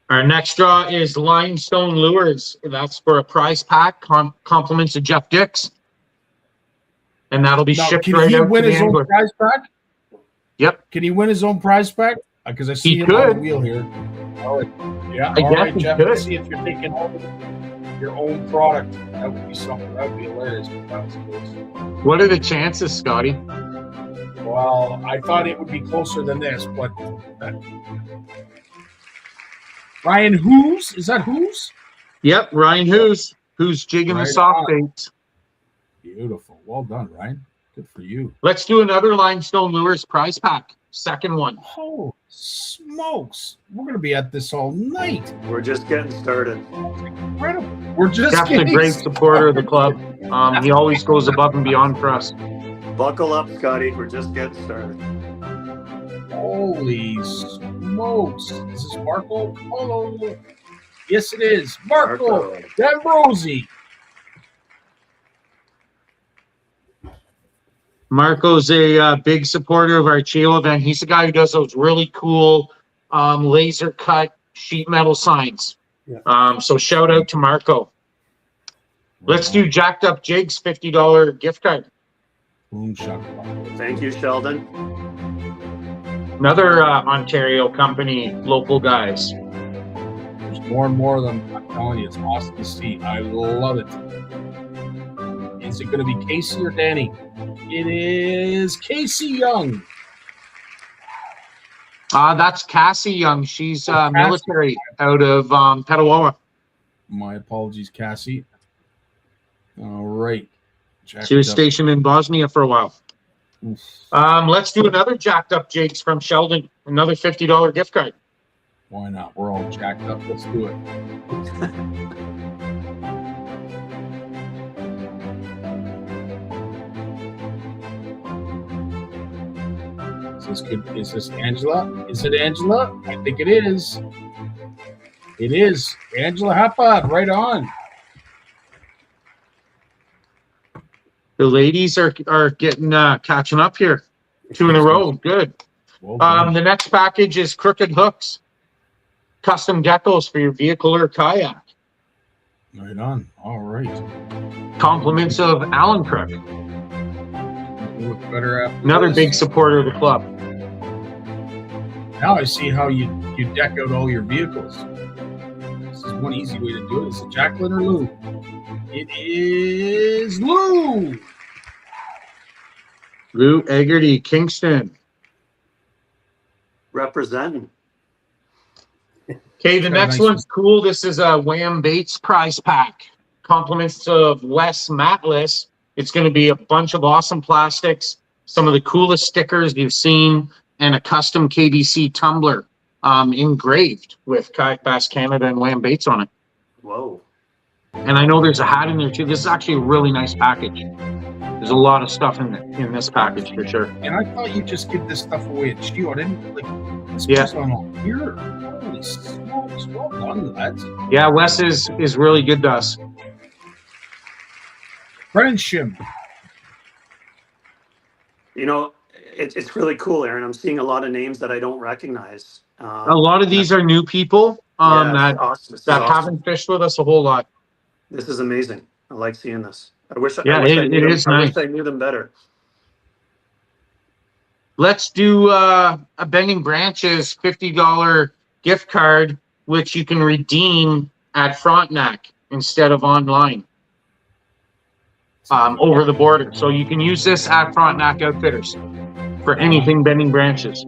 Our next draw is Limestone Lures. That's for a prize pack, compliments of Jeff Dix. And that'll be Now, shipped can right he out win to the his own angler. prize pack? Yep. Can he win his own prize pack? Because I see He him on the could. wheel here. All right. Yeah. I All guess right, he Jeff. could. Let's see if you're taking over your own product. That would be something. That would be hilarious. If that was close. What are the chances, Scottie? Well, I thought it would be closer than this, but Ryan Who's? Is that Who's? Yep, Ryan who's jigging Right the soft on. baits. Beautiful. Well done, Ryan. Good for you. Let's do another Limestone Lures prize pack. Second one. Oh, smokes. We're going to be at this all night. We're just getting started. Incredible. We're just Jeff's a getting great supporter of the club. He always goes above and beyond for us. Buckle up, Scottie. We're just getting started. Holy smokes. Is this Marco? Oh, yes, it is. Marco D'Ambrosi. Marco's a big supporter of our Chio event. He's the guy who does those really cool laser cut sheet metal signs. Yeah. So shout out to Marco. Let's do Jacked Up Jigs $50 gift card. Boom shot. Thank you, Sheldon. Another Ontario company, local guys. There's more and more of them. I'm telling you, it's awesome to see. I love it. Is it going to be Casey or Danny? It is Casey Young. That's Cassie Young. She's Cassie. military out of POW'er. My apologies, Cassie. All right. She was stationed in Bosnia for a while. Let's do another Jacked Up Jigs from Sheldon. Another $50 gift card. Why not? We're all jacked up. Let's do it. Is this Angela? Is it Angela? I think it is. It is. Angela Hapad, right on. The ladies are getting catching up here. 2 in a row. Good. Well done. The next package is Crooked Hooks. Custom decals for your vehicle or kayak. Right on. All right. Compliments of Alan Crook. You look better after Another this. big supporter of the club. Now I see how you deck out all your vehicles. This is one easy way to do it. Is it Jacqueline or Lou? It is Lou. Lou Eggerty, Kingston. Representing. Okay, the next one's cool. This is a Wham Baits prize pack. Compliments of Wes Matlis. It's going to be a bunch of awesome plastics, some of the coolest stickers you've seen, and a custom KBC tumbler engraved with Kayak Bass Canada and Wham Baits on it. Whoa. And I know there's a hat in there too. This is actually a really nice package. There's a lot of stuff in this package for sure. And I thought you'd just give this stuff away at Chio. I didn't this Yeah. on all here. Holy smokes. Well done, lads. Yeah, Wes is really good to us. Friendship. You know, it's really cool, Aaron. I'm seeing a lot of names that I don't recognize. A lot of these are new people. Yeah, awesome. This is that awesome. haven't fished with us a whole lot. This is amazing. I like seeing this. I wish Yeah, I knew it them. is I nice. wish I knew them better. Let's do a Bending Branches $50 gift card, which you can redeem at Frontenac instead of online, over the border. So you can use this at Frontenac Outfitters for anything Bending Branches.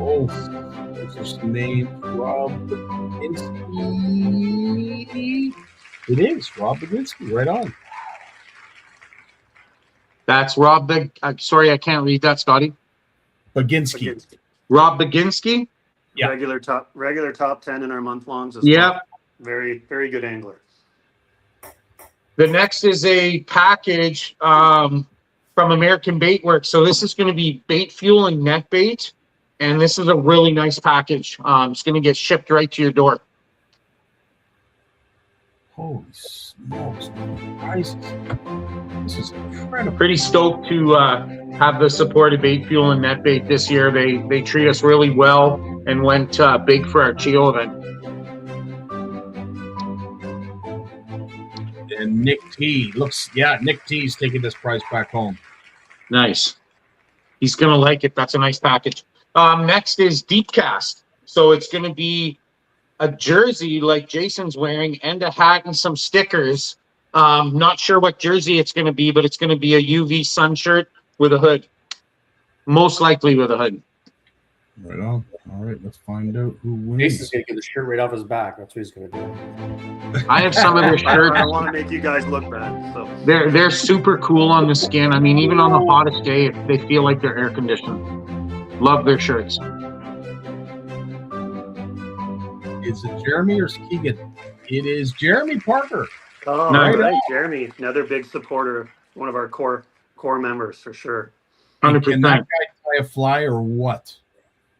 Oh, there's this name, Rob Baginski. It is Rob Baginski, right on. That's Rob sorry, I can't read that, Scottie. Baginski. Rob Baginski. Yeah. Regular top 10 in our month longs as Yeah. well. Very, very good angler. The next is a package from American Bait Works. So this is going to be bait fuel and net bait. And this is a really nice package. It's going to get shipped right to your door. Holy smokes. Prices. This is incredible. Pretty stoked to have the support of Bait Fuel and Net Bait this year. They treat us really well and went big for our Chio event. And Nick T. Nick T's taking this prize back home. Nice. He's going to like it. That's a nice package. Next is Deep Cast. So it's going to be a jersey like Jason's wearing and a hat and some stickers. Not sure what jersey it's going to be, but it's going to be a UV sun shirt with a hood. Most likely with a hood. Right on. All right, let's find out who wins. Jason's going to get the shirt right off his back. That's what he's going to do. I have some of their shirts. I don't want to make you guys look bad. So They're super cool on the skin. I mean, even on the hottest day, they feel like they're air conditioned. Love their shirts. Is it Jeremy or Keegan? It is Jeremy Parker. Oh, Nice. right. Jeremy, another big supporter, one of our core members for sure. 100%. Can that guy tie a fly or what?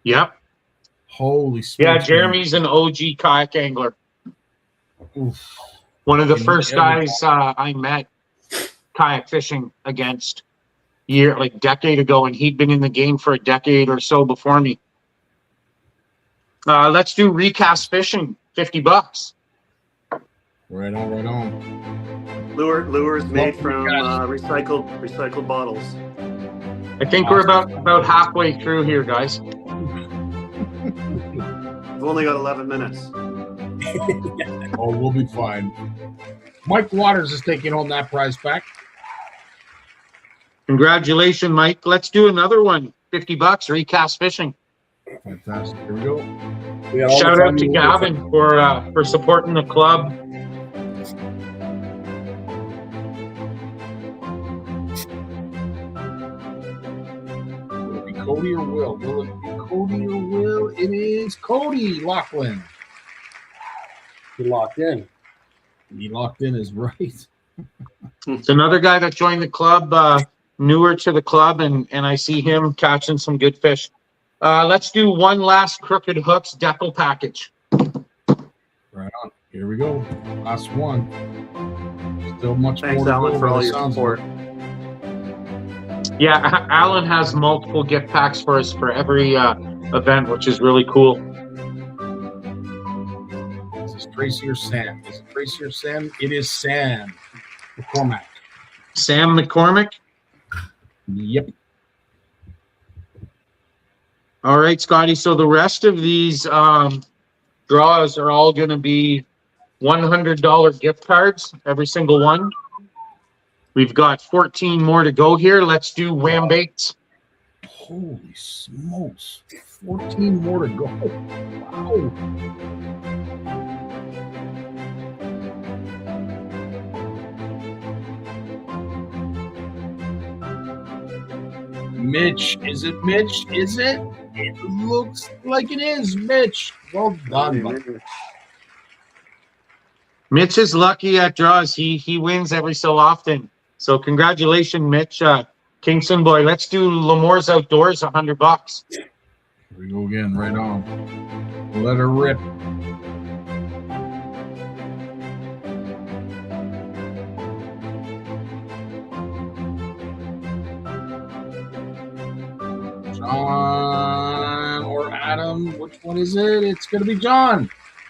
Yep. Holy smokes. Yeah, Jeremy's an OG kayak angler. Oof. One of the Can first you ever- guys I met kayak fishing against decade ago, and he'd been in the game for a decade or so before me. Let's do recast fishing, $50. Right on, right on. Lures made Well, from recast. recycled bottles. I think we're about halfway through here, guys. We've only got 11 minutes. Oh, we'll be fine. Mike Waters is taking home that prize back. Congratulations, Mike. Let's do another one. $50, recast fishing. Fantastic. Here we go. We got all Shout the out time to in the world. Gavin for supporting the club. Will it be Cody or Will? Will it be Cody or Will? It is Cody Laughlin. He locked in. He locked in is right. It's another guy that joined the club, newer to the club, and I see him catching some good fish. Let's do one last Crooked Hooks decal package. Right on. Here we go. Last one. Still much Thanks, more to Alan, go, for but all it your sounds support. like- Yeah, Alan has multiple gift packs for us for every event, which is really cool. Is this Tracy or Sam? Is it Tracy or Sam? It is Sam McCormack. Sam McCormick. Yep. All right, Scotty. So the rest of these draws are all going to be $100 gift cards, every single one. We've got 14 more to go here. Let's do Wham Baked. Holy smokes. 14 more to go. Wow. Mitch. Is it Mitch? Is it? It looks like it is Mitch. Well done, buddy. Mitch is lucky at draws. He wins every so often. So congratulations, Mitch. Kingston boy. Let's do Lemore's Outdoors, $100. Here we go again, right on. Let her rip. John or Adam. Which one is it? It's going to be John.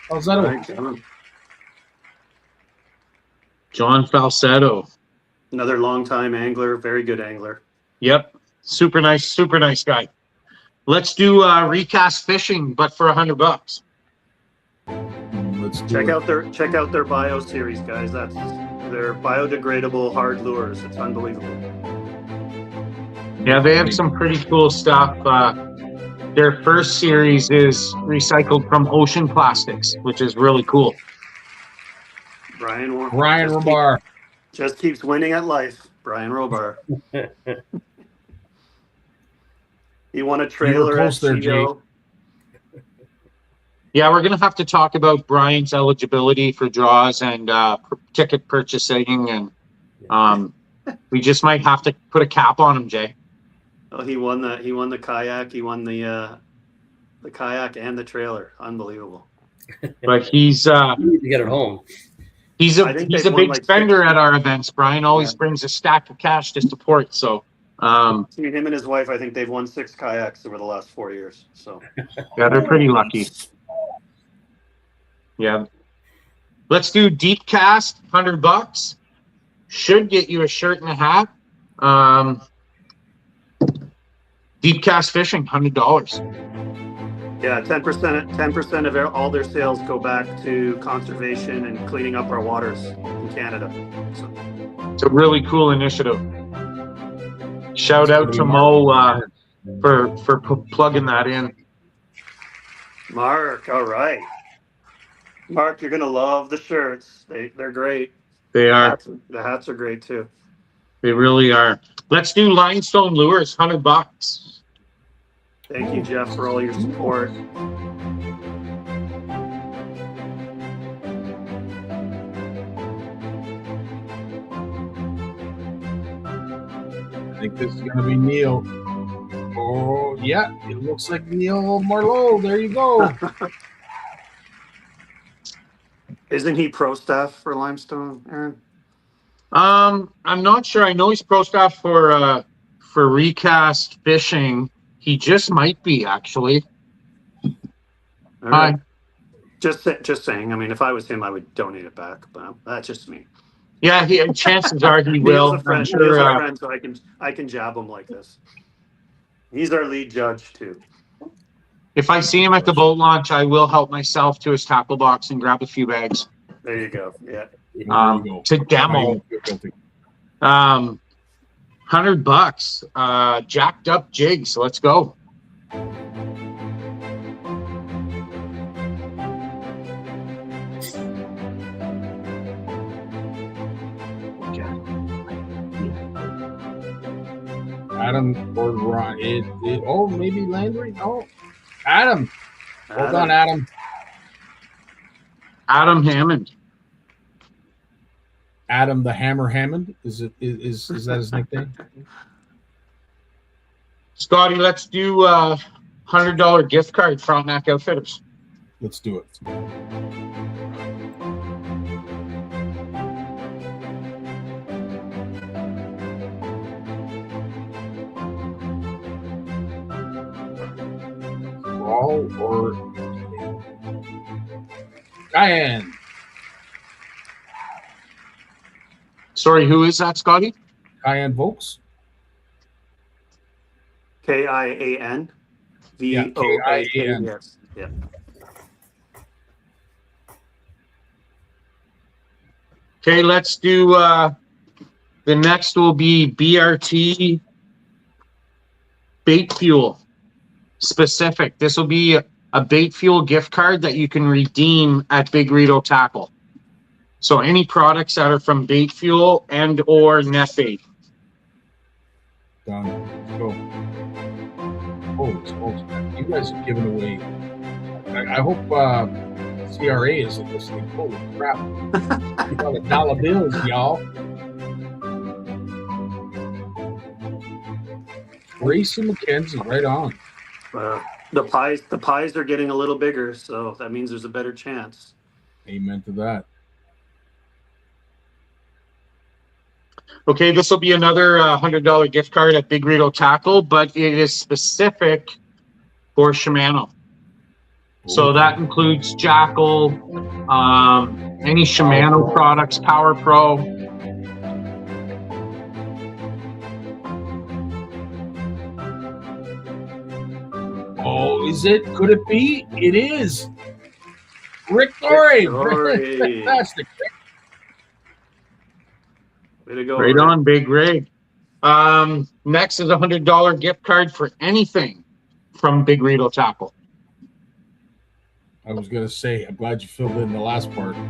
How's that? All right, John. John Falsetto. Another longtime angler, very good angler. Yep. Super nice guy. Let's do recast fishing, but for $100. Let's do Check it. out their bio series, guys. That's their biodegradable hard lures. It's unbelievable. Yeah, they have some pretty cool stuff. Their first series is recycled from ocean plastics, which is really cool. Brian Robar. Just keeps winning at life. Brian Robar. He won a trailer close at there, CO. Yeah, we're going to have to talk about Brian's eligibility for draws and ticket purchasing, and we just might have to put a cap on him, Jay. Oh, he won the kayak. He won the kayak and the trailer. Unbelievable. But he's You need to get it home. he's I a think he's they've a won big like spender 6. at our events. Brian always brings a stack of cash to support. So See, him and his wife, I think they've won 6 kayaks over the last 4 years. So yeah, they're pretty lucky. Yeah. Let's do deep cast, $100. Should get you a shirt and a hat. Deep cast fishing, $100. yeah, 10% of all their sales go back to conservation and cleaning up our waters in Canada. So, It's a really cool initiative. Shout out to Mo for plugging that in. Mark, all right. Mark, you're gonna love the shirts. They're great. They are. The hats are great too. They really are. Let's do limestone lures, $100. Thank you, Jeff, for all your support. I think this is going to be Neil. Oh, yeah. It looks like Neil Marlowe. There you go. Isn't he pro staff for Limestone, Aaron? I'm not sure. I know he's pro staff for recast fishing. He just might be, actually. All right. Just saying. I mean, if I was him, I would donate it back. But that's just me. Yeah, chances are he Neil's will. a friend. I'm sure, Neil's a friend, so I can jab him like this. He's our lead judge too. if I see him at the boat launch, I will help myself to his tackle box and grab a few bags. There you go. Yeah. To demo. $100. Jacked up jigs. Let's go. Adam or Ron. Oh, maybe Landry? No. Adam. Hold on, Adam. Adam Hammond. Adam the Hammer Hammond? Is that his nickname? Scottie, let's do $100 gift card, Frontenac Outfitters. Let's do it. Raw or Cayenne? Sorry, who is that, Scottie? Cayenne Volks? KIAN Yeah, K-I-A-N. Yes. Yeah. Okay, let's do the next will be BRT bait fuel specific. This will be a bait fuel gift card that you can redeem at Big Rito Tackle. So any products that are from bait fuel and or net bait. Done. Let's go. Holy smokes, man. You guys are giving away. I hope CRA isn't listening. Holy crap. You got $1 bills, y'all. Gracie McKenzie, right on. The pies are getting a little bigger, so that means there's a better chance. Amen to that. Okay, this will be another $100 gift card at Big Rito Tackle, but it is specific for Shimano. So that includes Jackal, any Shimano products, Power Pro. Oh, is it? Could it be? It is. Rick Dory. Fantastic. Way to go, Right Rick. on, Big Rig. Next is a $100 gift card for anything from Big Rito Tackle. I was going to say, I'm glad you filled in the last part. I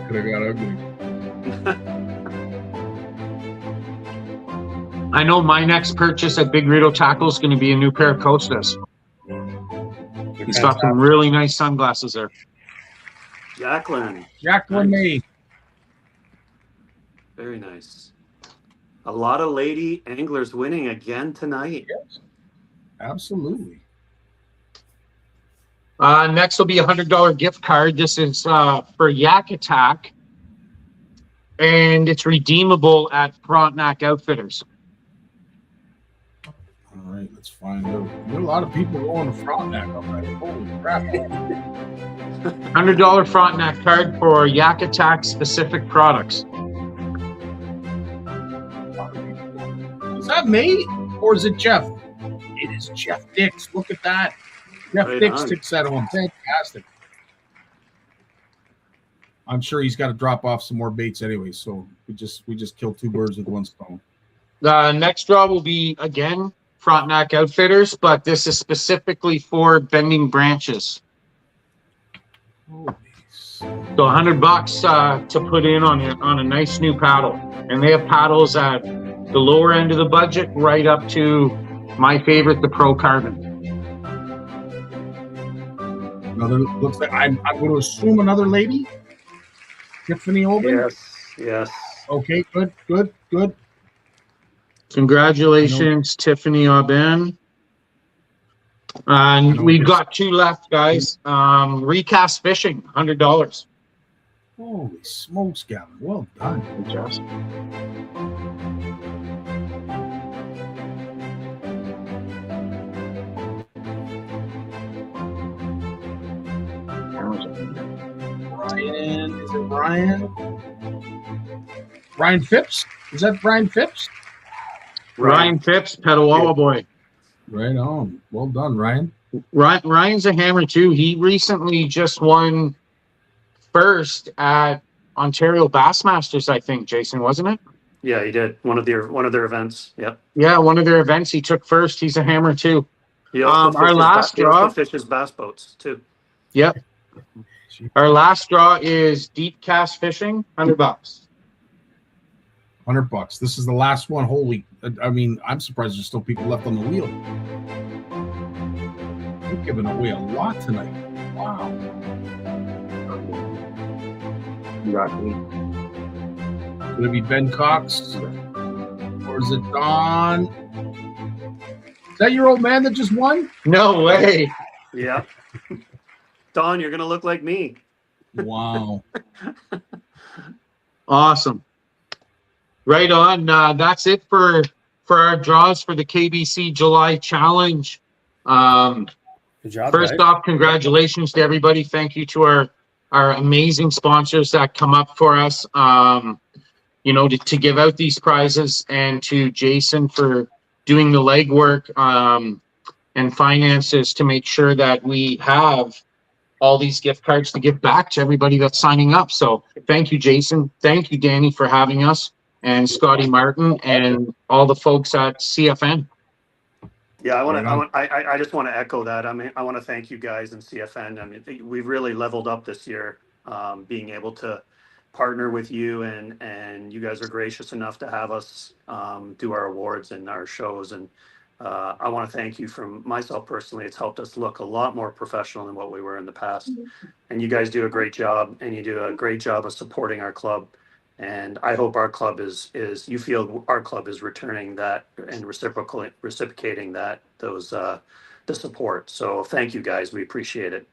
could have got ugly. I know my next purchase at Big Rito Tackle is going to be a new pair of Costas. He's got some really nice sunglasses there. Jacqueline. Jacqueline May. Very nice. A lot of lady anglers winning again tonight. Yes, absolutely. Next will be a $100 gift card. This is for Yak Attack, and it's redeemable at Frontenac Outfitters. All right, let's find out. There are a lot of people going to Frontenac already. Holy crap. $100 Frontenac card for Yak Attack specific products. Is that me or is it Jeff? It is Jeff Dix. Look at that. Jeff Dix took that one. Fantastic. I'm sure he's got to drop off some more baits anyway. So we just killed two birds with one stone. The next draw will be again Frontenac Outfitters, but this is specifically for bending branches. Holy So $100 to put in on a nice new paddle, and they have paddles at the lower end of the budget, right up to my favorite, the Pro Carbon. Another looks like I'm going to assume another lady. Tiffany Oben. Yes. Okay. Good. Congratulations, Tiffany Aubin. And we've got two left, guys. Recast Fishing, $100. Holy smokes, Gavin. Well done. Good job. Brian, is it Brian? Brian Phipps? Is that Brian Phipps? Ryan Phipps, Petawawa boy. Right on. Well done, Ryan. Ryan's a hammer too. He recently just won first at Ontario Bassmasters, I think, Jason, wasn't it? Yeah, he did. One of their events. Yep. Yeah, one of their events. He took first. He's a hammer too. He also our last draw fishes bass boats too. Yep. Our last draw is Deep Cast Fishing, $100. $100. This is the last one. Holy, I mean, I'm surprised there's still people left on the wheel. We're giving away a lot tonight. Wow. You got me. Could it be Ben Cox? Or is it Don? Is that your old man that just won? No way. Yeah. Don, you're gonna look like me. Wow. Awesome. Right on. That's it for our draws for the KBC July Challenge. Good job. First off, congratulations to everybody. Thank you to our amazing sponsors that come up for us, to give out these prizes, and to Jason for doing the legwork and finances to make sure that we have all these gift cards to give back to everybody that's signing up. So thank you, Jason. Thank you, Danny, for having us, and Scottie Martin and all the folks at CFN. Yeah, I just want to echo that. I mean, I want to thank you guys in CFN. I mean, we've really leveled up this year, being able to partner with you, and you guys are gracious enough to have us do our awards and our shows. And I want to thank you from myself personally. It's helped us look a lot more professional than what we were in the past. And you guys do a great job, and you do a great job of supporting our club. And I hope our club you feel our club is returning that and reciprocating that, the support. So thank you guys. We appreciate it.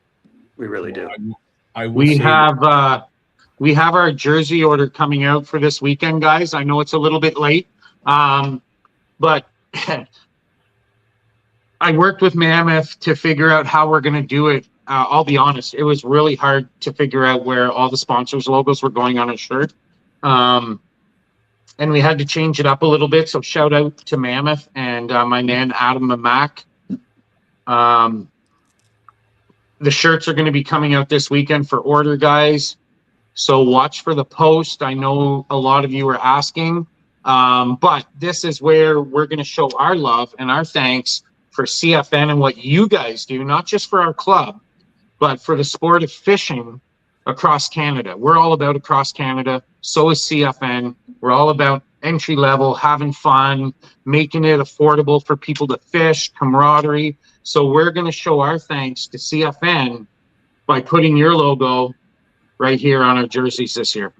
We really do. We have we have our jersey order coming out for this weekend, guys. I know it's a little bit late, but I worked with Mammoth to figure out how we're going to do it. I'll be honest, it was really hard to figure out where all the sponsors' logos were going on a shirt. And we had to change it up a little bit. So shout out to Mammoth and my man, Adam and Mac. The shirts are going to be coming out this weekend for order, guys. So watch for the post. I know a lot of you are asking, but this is where we're going to show our love and our thanks for CFN and what you guys do, not just for our club, but for the sport of fishing across Canada. We're all about across Canada. So is CFN. We're all about entry level, having fun, making it affordable for people to fish, camaraderie. So we're going to show our thanks to CFN by putting your logo right here on our jerseys this year.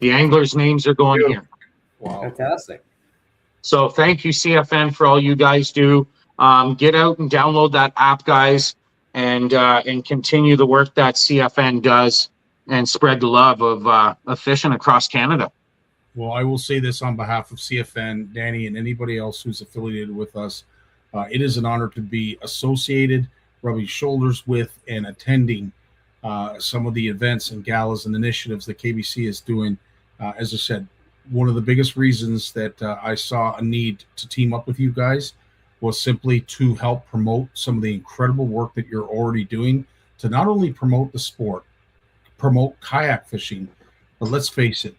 The anglers' names are going here. Wow. Fantastic. So thank you, CFN, for all you guys do. Get out and download that app, guys, and continue the work that CFN does and spread the love of fishing across Canada. Well, I will say this on behalf of CFN, Danny, and anybody else who's affiliated with us. It is an honor to be associated, rubbing shoulders with, and attending some of the events and galas and initiatives that KBC is doing. As I said, one of the biggest reasons that I saw a need to team up with you guys was simply to help promote some of the incredible work that you're already doing to not only promote the sport, promote kayak fishing, but let's face it,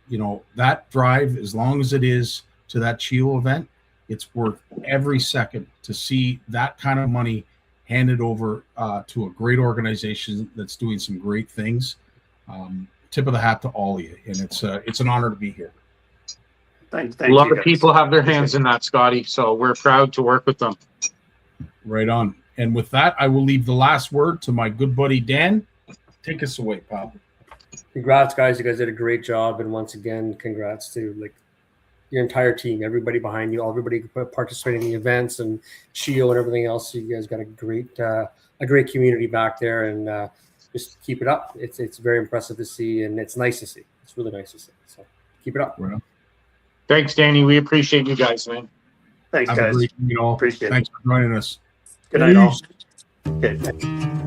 that drive, as long as it is to that Chio event, it's worth every second to see that kind of money handed over to a great organization that's doing some great things. Tip of the hat to all of you, and it's an honor to be here. Thank a lot you, of people have their hands in that, Scottie, so we're proud to work with them. Right on. And with that, I will leave the last word to my good buddy Dan. Take us away, pal. Congrats, guys. You guys did a great job. And once again, congrats to your entire team, everybody behind you, everybody participating in the events and Chio and everything else. You guys got a great community back there, and just keep it up. It's very impressive to see, and it's nice to see. It's really nice to see. So keep it up. Right on. Thanks, Danny. We appreciate you guys, man. Thanks, Have guys. a great evening, all. Appreciate it. Thanks for joining us. Good night, all. Okay.